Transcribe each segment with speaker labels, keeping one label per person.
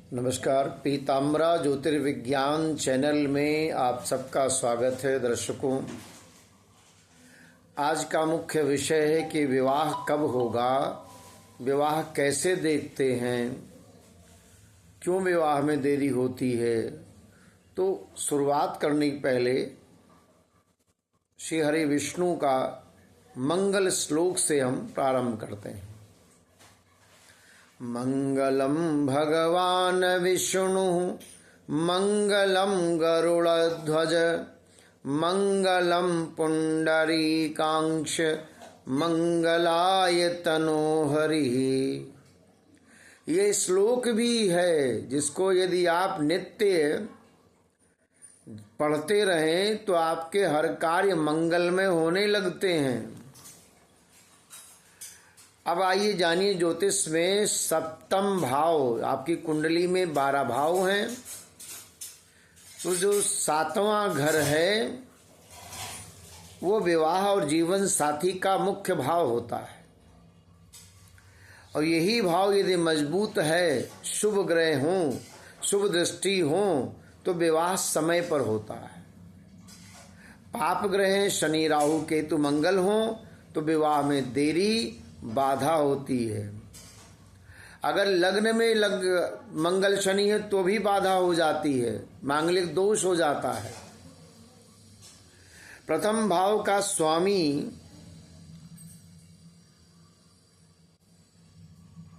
Speaker 1: नमस्कार। पीताम्बरा ज्योतिर्विज्ञान चैनल में आप सबका स्वागत है। दर्शकों, आज का मुख्य विषय है कि विवाह कब होगा, विवाह कैसे देखते हैं, क्यों विवाह में देरी होती है। तो शुरुआत करने के पहले श्री हरि विष्णु का मंगल श्लोक से हम प्रारंभ करते हैं। मंगलम भगवान विष्णु मंगलम गरुड़ध्वज मंगलम पुंडरीकाक्ष मंगलाय तनोहरि। ये श्लोक भी है जिसको यदि आप नित्य पढ़ते रहें तो आपके हर कार्य मंगलमय होने लगते हैं। अब आइए जानिए, ज्योतिष में सप्तम भाव, आपकी कुंडली में 12 भाव हैं, तो जो 7वां घर है वो विवाह और जीवन साथी का मुख्य भाव होता है। और यही भाव यदि मजबूत है, शुभ ग्रह हों, शुभ दृष्टि हों, तो विवाह समय पर होता है। पाप ग्रह शनि राहु केतु मंगल हों तो विवाह में देरी बाधा होती है। अगर लग्न में मंगल शनि है तो भी बाधा हो जाती है, मांगलिक दोष हो जाता है। प्रथम भाव का स्वामी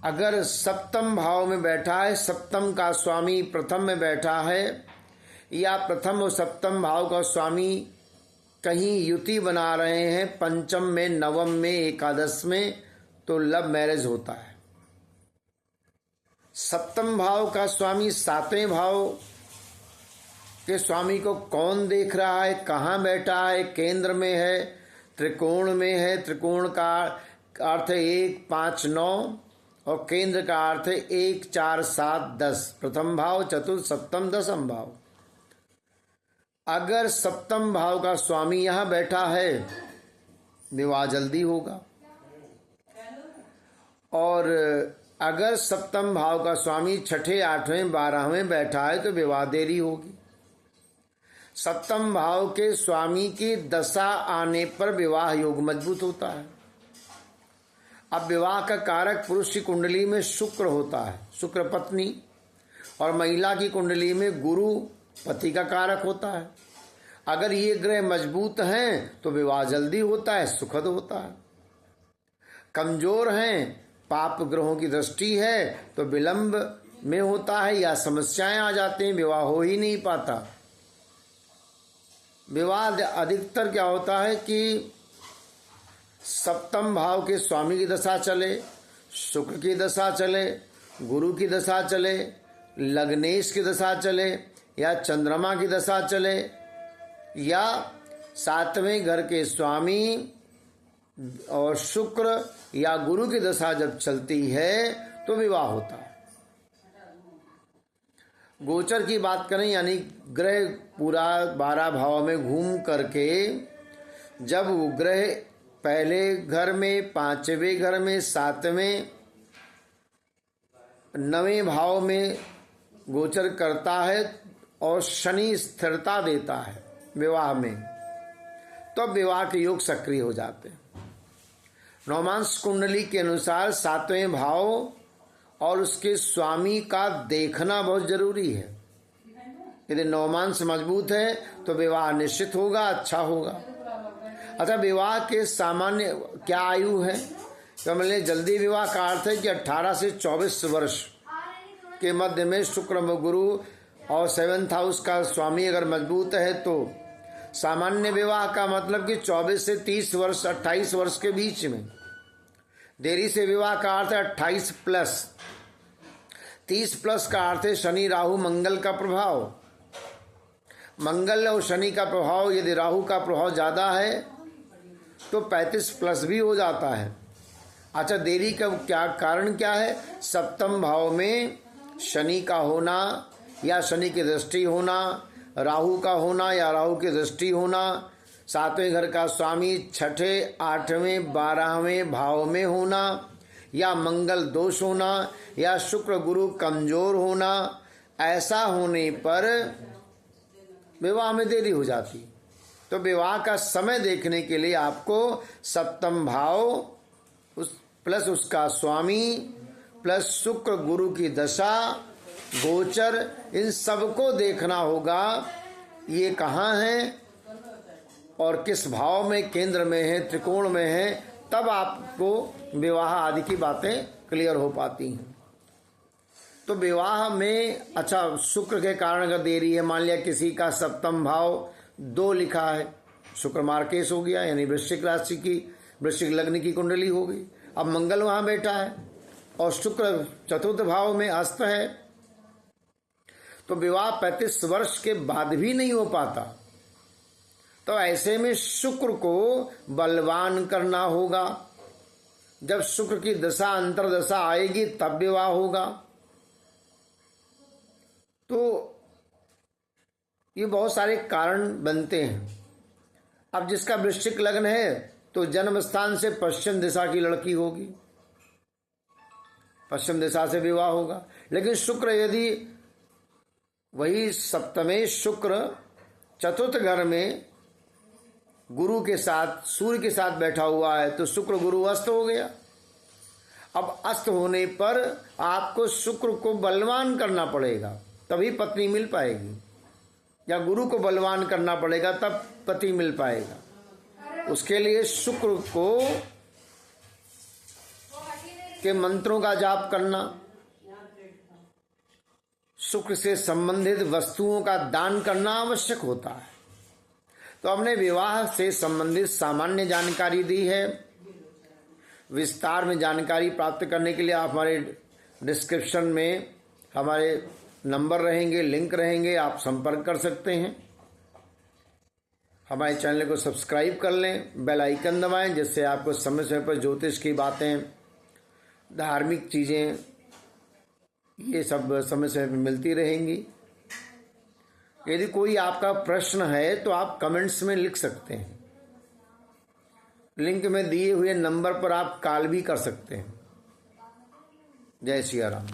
Speaker 1: अगर सप्तम भाव में बैठा है, सप्तम का स्वामी प्रथम में बैठा है, या प्रथम और सप्तम भाव का स्वामी कहीं युति बना रहे हैं, पंचम में, नवम में, एकादश में, तो लव मैरिज होता है। सप्तम भाव का स्वामी 7वें भाव के स्वामी को कौन देख रहा है, कहाँ बैठा है, केंद्र में है, त्रिकोण में है। त्रिकोण का अर्थ है 1, 5, 9 और केंद्र का अर्थ है 1, 4, 7, 10। प्रथम भाव, चतुर्थ, सप्तम, दसम भाव। अगर सप्तम भाव का स्वामी यहां बैठा है, विवाह जल्दी होगा। और अगर सप्तम भाव का स्वामी 6ठे, 8वें, 12वें बैठा है तो विवाह देरी होगी। सप्तम भाव के स्वामी की दशा आने पर विवाह योग मजबूत होता है। अब विवाह का कारक पुरुष की कुंडली में शुक्र होता है, शुक्र पत्नी, और महिला की कुंडली में गुरु पति का कारक होता है। अगर ये ग्रह मजबूत हैं तो विवाह जल्दी होता है, सुखद होता है। कमजोर हैं, पाप ग्रहों की दृष्टि है तो विलंब में होता है या समस्याएं आ जाते हैं, विवाह हो ही नहीं पाता। विवाह अधिकतर क्या होता है कि सप्तम भाव के स्वामी की दशा चले, शुक्र की दशा चले, गुरु की दशा चले, लग्नेश की दशा चले, या चंद्रमा की दशा चले, या 7वें घर के स्वामी और शुक्र या गुरु की दशा जब चलती है तो विवाह होता है। गोचर की बात करें, यानी ग्रह पूरा 12 भाव में घूम करके जब वो ग्रह पहले घर में, 5वें घर में, 7वें, 9वें भाव में गोचर करता है और शनि स्थिरता देता है विवाह में, तो विवाह के योग सक्रिय हो जाते हैं। नवमांश कुंडली के अनुसार 7वें भाव और उसके स्वामी का देखना बहुत जरूरी है। यदि नवमांश मजबूत है तो विवाह निश्चित होगा, अच्छा होगा। अच्छा, विवाह के सामान्य क्या आयु है? तो मतलब जल्दी विवाह का अर्थ है कि 18 से 24 वर्ष के मध्य में शुक्र गुरु और 7th हाउस का स्वामी अगर मजबूत है तो सामान्य विवाह का मतलब कि 24 से 30 वर्ष, 28 वर्ष के बीच में। देरी से विवाह का अर्थ है 28 प्लस। 30 प्लस का अर्थ है शनि राहु मंगल का प्रभाव। मंगल और शनि का प्रभाव, यदि राहु का प्रभाव ज़्यादा है तो 35 प्लस भी हो जाता है। अच्छा, देरी का क्या कारण क्या है? सप्तम भाव में शनि का होना या शनि की दृष्टि होना, राहु का होना या राहु की दृष्टि होना, 7वें घर का स्वामी 6ठे, 8वें, 12वें भाव में होना, या मंगल दोष होना या शुक्र गुरु कमजोर होना, ऐसा होने पर विवाह में देरी हो जाती। तो विवाह का समय देखने के लिए आपको सप्तम भाव प्लस उसका स्वामी प्लस शुक्र गुरु की दशा गोचर, इन सबको देखना होगा। ये कहाँ है और किस भाव में, केंद्र में है, त्रिकोण में है, तब आपको विवाह आदि की बातें क्लियर हो पाती हैं। तो विवाह में अच्छा शुक्र के कारण अगर देरी है, मान लिया किसी का सप्तम भाव 2 लिखा है, शुक्र मार्केश हो गया, यानी वृश्चिक राशि की, वृश्चिक लग्न की कुंडली हो गई। अब मंगल वहां बैठा है और शुक्र चतुर्थ भाव में अस्त है, तो विवाह 35 वर्ष के बाद भी नहीं हो पाता। तो ऐसे में शुक्र को बलवान करना होगा। जब शुक्र की दशा अंतरदशा आएगी तब विवाह होगा। तो ये बहुत सारे कारण बनते हैं। अब जिसका वृश्चिक लग्न है तो जन्म स्थान से पश्चिम दिशा की लड़की होगी, पश्चिम दिशा से विवाह होगा। लेकिन शुक्र यदि वही सप्तमे शुक्र चतुर्थ घर में गुरु के साथ, सूर्य के साथ बैठा हुआ है, तो शुक्र गुरु अस्त हो गया। अब अस्त होने पर आपको शुक्र को बलवान करना पड़ेगा, तभी पत्नी मिल पाएगी, या गुरु को बलवान करना पड़ेगा तब पति मिल पाएगा। उसके लिए शुक्र को के मंत्रों का जाप करना, शुक्र से संबंधित वस्तुओं का दान करना आवश्यक होता है। तो हमने विवाह से संबंधित सामान्य जानकारी दी है। विस्तार में जानकारी प्राप्त करने के लिए आप हमारे डिस्क्रिप्शन में हमारे नंबर रहेंगे, लिंक रहेंगे, आप संपर्क कर सकते हैं। हमारे चैनल को सब्सक्राइब कर लें, बेल आइकन दबाएं, जिससे आपको समय समय पर ज्योतिष की बातें, धार्मिक चीज़ें, ये सब समय समय पर मिलती रहेंगी। यदि कोई आपका प्रश्न है तो आप कमेंट्स में लिख सकते हैं। लिंक में दिए हुए नंबर पर आप कॉल भी कर सकते हैं। जय सिया राम।